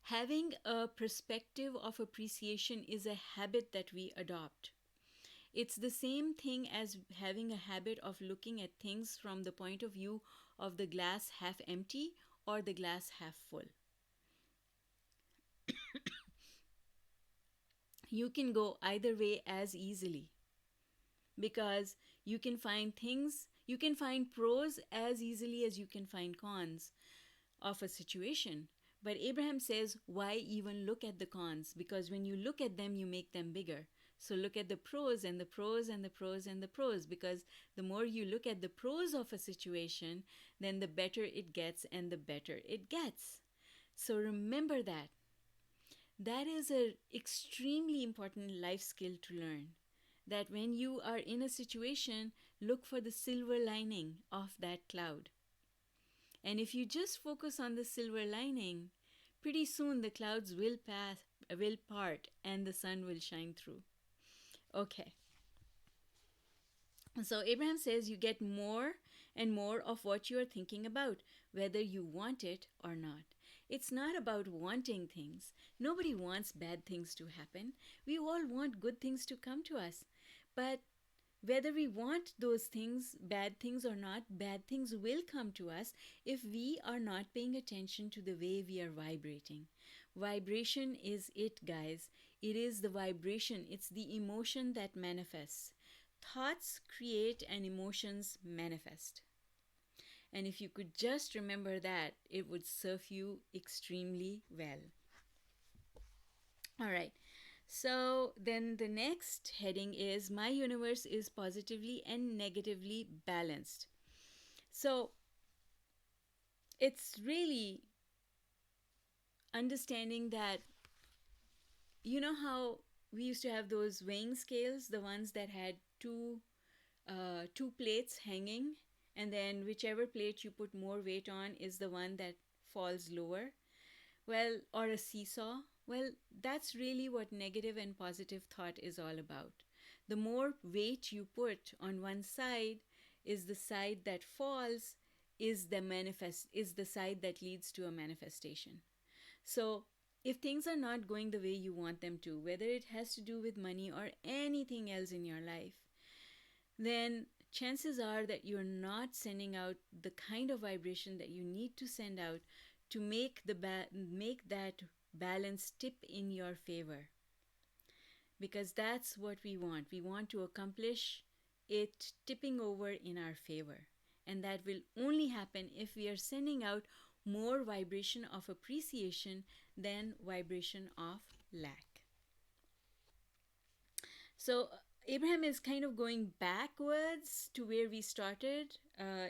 having a perspective of appreciation is a habit that we adopt. It's the same thing as having a habit of looking at things from the point of view of the glass half empty or the glass half full. You can go either way as easily because you can find pros as easily as you can find cons of a situation. But Abraham says, why even look at the cons? Because when you look at them, you make them bigger. So look at the pros and the pros and the pros and the pros, because the more you look at the pros of a situation, then the better it gets and the better it gets. So remember that. That is an extremely important life skill to learn. That when you are in a situation, look for the silver lining of that cloud. And if you just focus on the silver lining, pretty soon the clouds will part, and the sun will shine through. Okay. So Abraham says you get more and more of what you are thinking about, whether you want it or not. It's not about wanting things. Nobody wants bad things to happen. We all want good things to come to us. But whether we want those things, bad things or not, bad things will come to us if we are not paying attention to the way we are vibrating. Vibration is it, guys. It is the vibration, it's the emotion that manifests. Thoughts create and emotions manifest. And if you could just remember that, it would serve you extremely well. All right. So then the next heading is My Universe is Positively and Negatively Balanced. So it's really understanding that, you know how we used to have those weighing scales, the ones that had two plates hanging, and then whichever plate you put more weight on is the one that falls lower. Well, or a seesaw. Well, that's really what negative and positive thought is all about. The more weight you put on one side is the side that falls, is the side that leads to a manifestation. So if things are not going the way you want them to, whether it has to do with money or anything else in your life, then chances are that you're not sending out the kind of vibration that you need to send out to make that balance tip in your favor. Because that's what we want. We want to accomplish it tipping over in our favor. And that will only happen if we are sending out more vibration of appreciation than vibration of lack. So, Abraham is kind of going backwards to where we started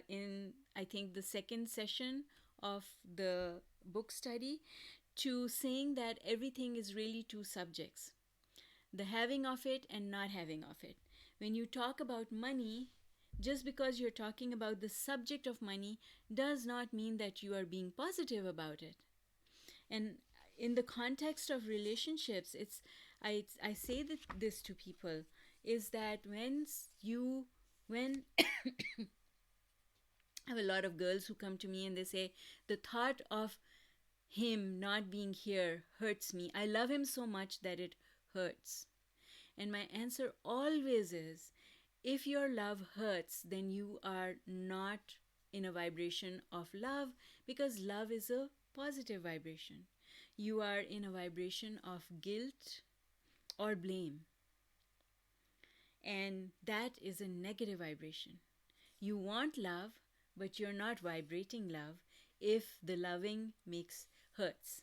in, I think, the second session of the book study, to saying that everything is really two subjects, the having of it and not having of it. When you talk about money, just because you're talking about the subject of money does not mean that you are being positive about it. And in the context of relationships, it's I say this to people, is that when I have a lot of girls who come to me and they say, the thought of him not being here hurts me. I love him so much that it hurts. And my answer always is, if your love hurts, then you are not in a vibration of love, because love is a positive vibration. You are in a vibration of guilt or blame, and that is a negative vibration. You want love, but you're not vibrating love if the loving makes hurts.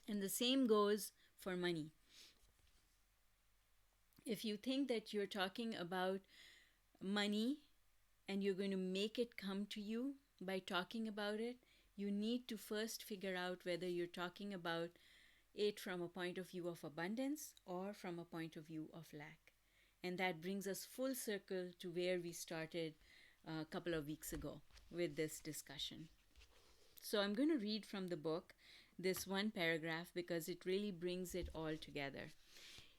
And the same goes for money. If you think that you're talking about money and you're going to make it come to you by talking about it, you need to first figure out whether you're talking about it from a point of view of abundance or from a point of view of lack. And that brings us full circle to where we started a couple of weeks ago with this discussion. So I'm going to read from the book this one paragraph because it really brings it all together.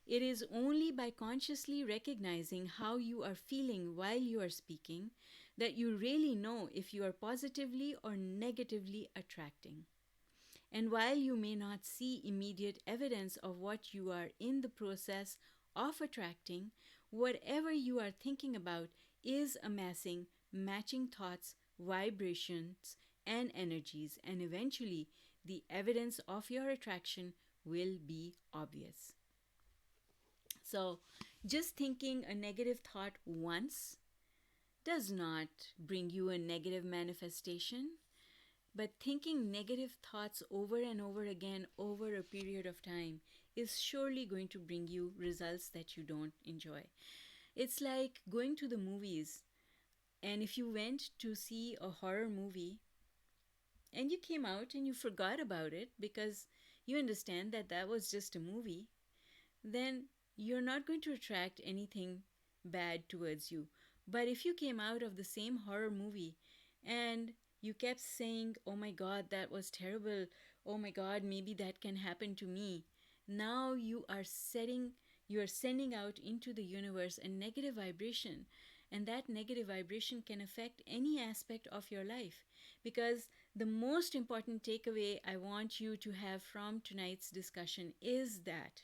It is only by consciously recognizing how you are feeling while you are speaking that you really know if you are positively or negatively attracting. And while you may not see immediate evidence of what you are in the process of attracting, whatever you are thinking about is amassing matching thoughts, vibrations, and energies, and eventually the evidence of your attraction will be obvious. So, just thinking a negative thought once does not bring you a negative manifestation, but thinking negative thoughts over and over again over a period of time is surely going to bring you results that you don't enjoy. It's like going to the movies, and if you went to see a horror movie and you came out and you forgot about it because you understand that that was just a movie, then you're not going to attract anything bad towards you. But if you came out of the same horror movie and you kept saying, oh my God, that was terrible. Oh my God, maybe that can happen to me. Now you are sending out into the universe a negative vibration. And that negative vibration can affect any aspect of your life. Because the most important takeaway I want you to have from tonight's discussion is that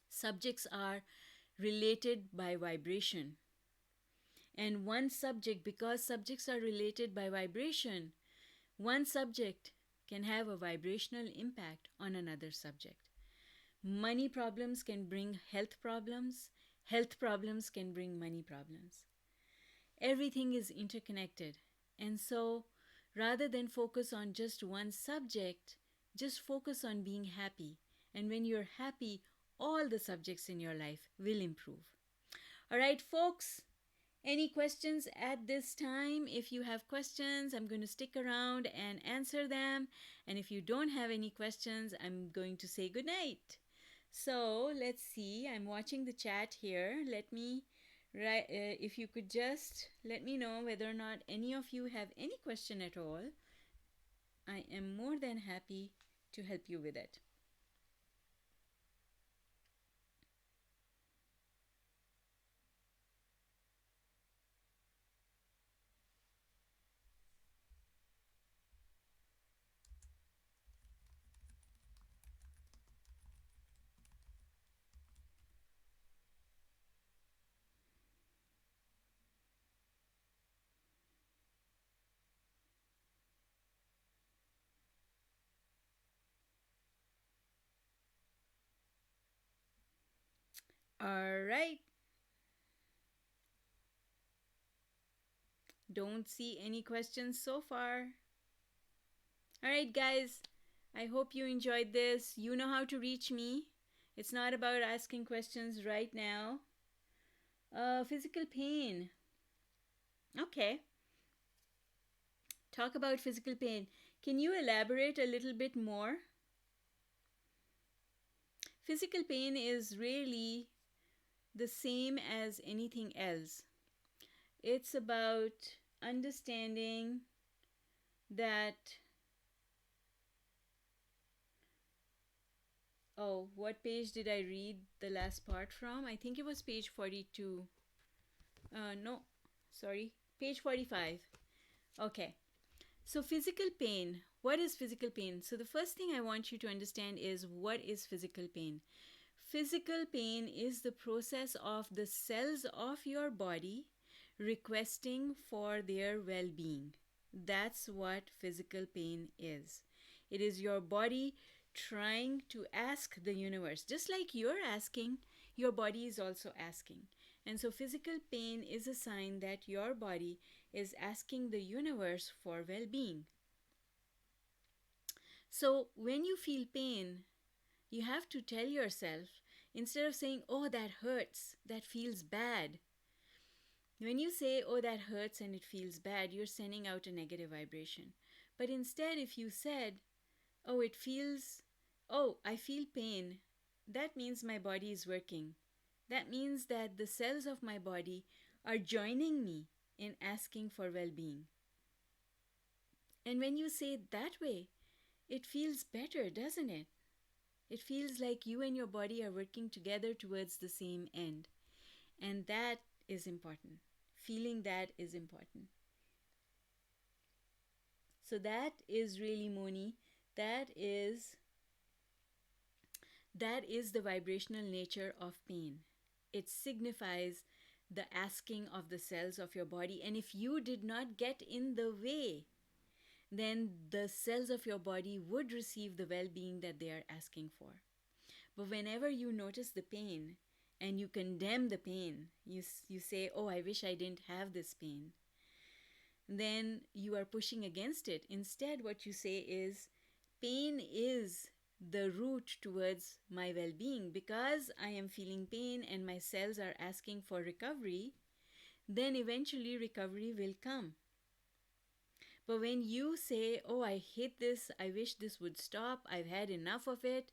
subjects are related by vibration. And one subject, because subjects are related by vibration, one subject can have a vibrational impact on another subject. Money problems can bring health problems. Health problems can bring money problems. Everything is interconnected. And so, rather than focus on just one subject, just focus on being happy. And when you're happy, all the subjects in your life will improve. All right, folks, any questions at this time? If you have questions, I'm going to stick around and answer them. And if you don't have any questions, I'm going to say goodnight. So let's see. I'm watching the chat here. If you could just let me know whether or not any of you have any question at all. I am more than happy to help you with it. All right. Don't see any questions so far. All right, guys. I hope you enjoyed this. You know how to reach me. It's not about asking questions right now. Physical pain. Okay. Talk about physical pain. Can you elaborate a little bit more? Physical pain is really the same as anything else. It's about understanding that. Oh, what page did I read the last part from? I think it was page 42. No, sorry, page 45. Okay. So, physical pain. What is physical pain? So, the first thing I want you to understand is what is physical pain? Physical pain is the process of the cells of your body requesting for their well being. That's what physical pain is. It is your body trying to ask the universe, just like you're asking, your body is also asking. And so, physical pain is a sign that your body is asking the universe for well being. So, when you feel pain, you have to tell yourself, instead of saying, oh, that hurts, that feels bad. When you say, oh, that hurts and it feels bad, you're sending out a negative vibration. But instead, if you said, oh, I feel pain, that means my body is working. That means that the cells of my body are joining me in asking for well being. And when you say it that way, it feels better, doesn't it? It feels like you and your body are working together towards the same end. And that is important. Feeling that is important. So that is really, Moni, that is the vibrational nature of pain. It signifies the asking of the cells of your body. And if you did not get in the way, then the cells of your body would receive the well being that they are asking for. But whenever you notice the pain and you condemn the pain, you say, oh, I wish I didn't have this pain, then you are pushing against it. Instead, what you say is, pain is the route towards my well being. Because I am feeling pain and my cells are asking for recovery, then eventually recovery will come. But when you say, oh, I hate this, I wish this would stop, I've had enough of it,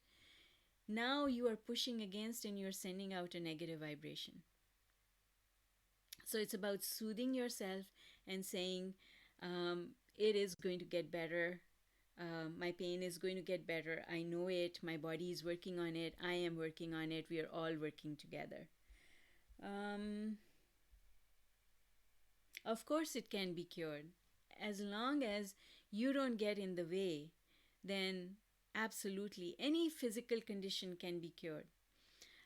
now you are pushing against and you're sending out a negative vibration. So it's about soothing yourself and saying, it is going to get better. My pain is going to get better. I know it. My body is working on it. I am working on it. We are all working together. Of course, it can be cured. As long as you don't get in the way, then absolutely any physical condition can be cured.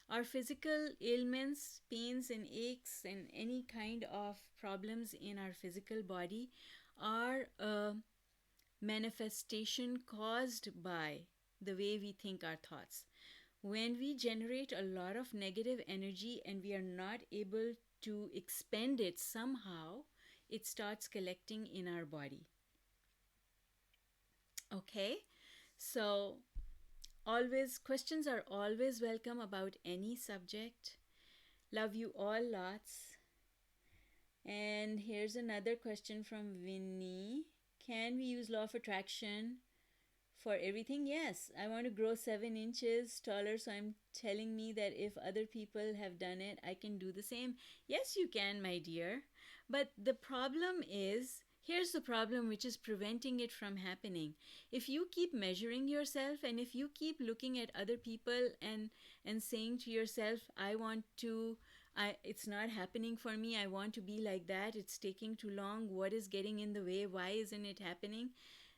Our physical ailments, pains and aches and any kind of problems in our physical body are a manifestation caused by the way we think our thoughts. When we generate a lot of negative energy and we are not able to expend it somehow, it starts collecting in our body. Okay, so questions are always welcome about any subject. Love you all lots. And here's another question from Vinny. Can we use law of attraction for everything? Yes. I want to grow 7 inches taller, so I'm telling me that if other people have done it, I can do the same. Yes, you can, my dear. But the problem is, here's the problem which is preventing it from happening. If you keep measuring yourself and if you keep looking at other people and saying to yourself, it's not happening for me, I want to be like that, it's taking too long, what is getting in the way, why isn't it happening?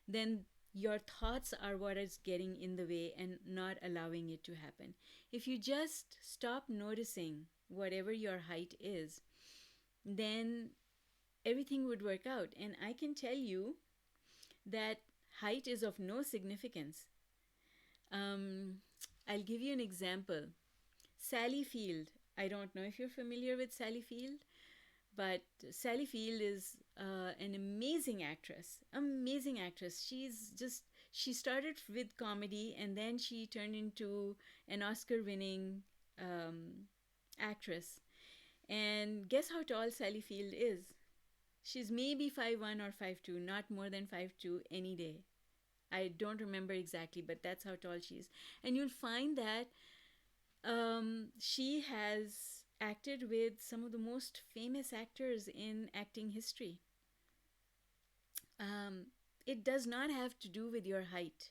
Then your thoughts are what is getting in the way and not allowing it to happen. If you just stop noticing whatever your height is, then everything would work out. And I can tell you that height is of no significance. I'll give you an example. Sally Field. I don't know if you're familiar with Sally Field, but Sally Field is an amazing actress. Amazing actress. She started with comedy and then she turned into an Oscar winning actress. And guess how tall Sally Field is? She's maybe 5'1" or 5'2", not more than 5'2" any day. I don't remember exactly, but that's how tall she is. And you'll find that she has acted with some of the most famous actors in acting history. Um, it does not have to do with your height.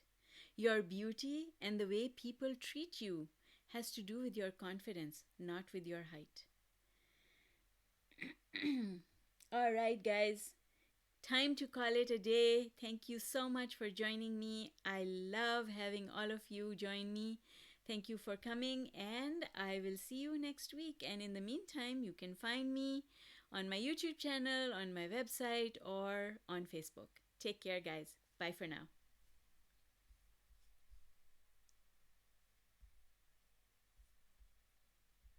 Your beauty and the way people treat you has to do with your confidence, not with your height. All right, guys. Time to call it a day. Thank you so much for joining me. I love having all of you join me. Thank you for coming, and I will see you next week. And in the meantime, you can find me on my YouTube channel, on my website, or on Facebook. Take care, guys. Bye for now.